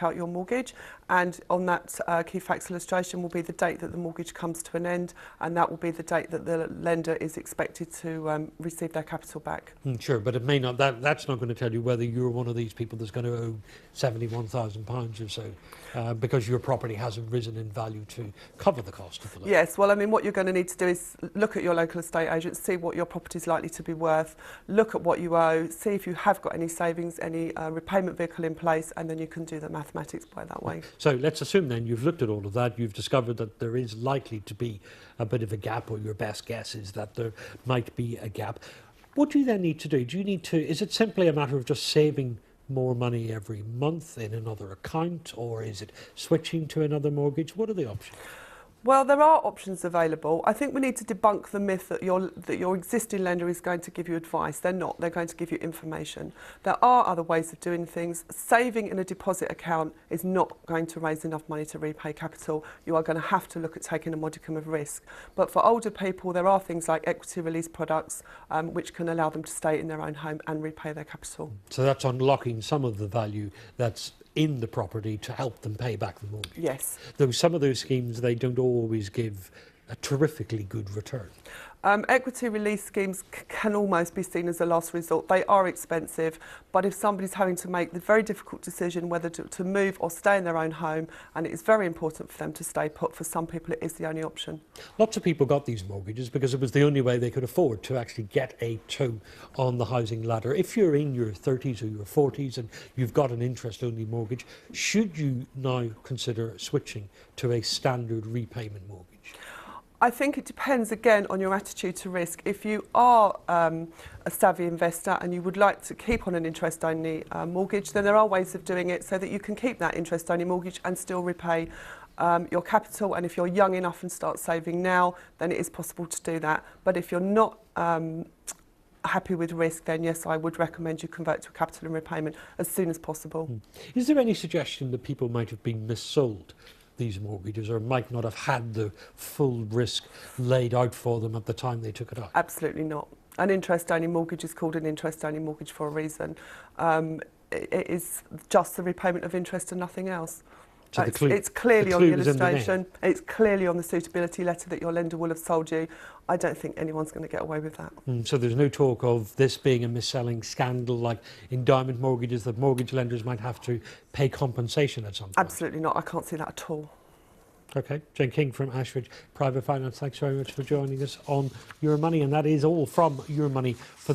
out your mortgage, and on that key facts illustration will be the date that the mortgage comes to an end, and that will be the date that the lender is expected to receive their capital back. Sure, but it may not. That's not going to tell you whether you're one of these people that's going to owe £71,000 or so, because your property hasn't risen in value to cover the cost of the loan. Yes, well, I mean, what you're going to need to do is look at your local estate agent, see what your property is likely to be worth, look at what you owe, see if you have got any savings, any repayment vehicle in place, and then you can do the mathematics by that way. So let's assume then you've looked at all of that, you've discovered that there is likely to be a bit of a gap, or your best guess is that there might be a gap. What do you then need to do? Is it simply a matter of just saving more money every month in another account, or is it switching to another mortgage? What are the options? Well, there are options available. I think we need to debunk the myth that your existing lender is going to give you advice. They're not. They're going to give you information. There are other ways of doing things. Saving in a deposit account is not going to raise enough money to repay capital. You are going to have to look at taking a modicum of risk. But for older people, there are things like equity release products which can allow them to stay in their own home and repay their capital. So that's unlocking some of the value that's in the property to help them pay back the mortgage. Yes. Though some of those schemes, they don't always give a terrifically good return. Equity release schemes can almost be seen as a last resort. They are expensive, but if somebody's having to make the very difficult decision whether to move or stay in their own home, and it is very important for them to stay put, for some people it is the only option. Lots of people got these mortgages because it was the only way they could afford to actually get a toe on the housing ladder. If you're in your 30s or your 40s and you've got an interest-only mortgage, should you now consider switching to a standard repayment mortgage? I think it depends again on your attitude to risk. If you are a savvy investor and you would like to keep on an interest-only mortgage, then there are ways of doing it so that you can keep that interest-only mortgage and still repay your capital. And if you're young enough and start saving now, then it is possible to do that. But if you're not happy with risk, then yes, I would recommend you convert to a capital and repayment as soon as possible. Is there any suggestion that people might have been missold these mortgages, or might not have had the full risk laid out for them at the time they took it out? Absolutely not. An interest-only mortgage is called an interest-only mortgage for a reason. It is just the repayment of interest and nothing else. So it's clearly on the illustration. It's clearly on the suitability letter that your lender will have sold you. I don't think anyone's going to get away with that. So there's no talk of this being a mis-selling scandal like endowment mortgages, that mortgage lenders might have to pay compensation at some point? Absolutely not. I can't see that at all. OK. Jane King from Ashridge Private Finance, thanks very much for joining us on Your Money. And that is all from Your Money for this.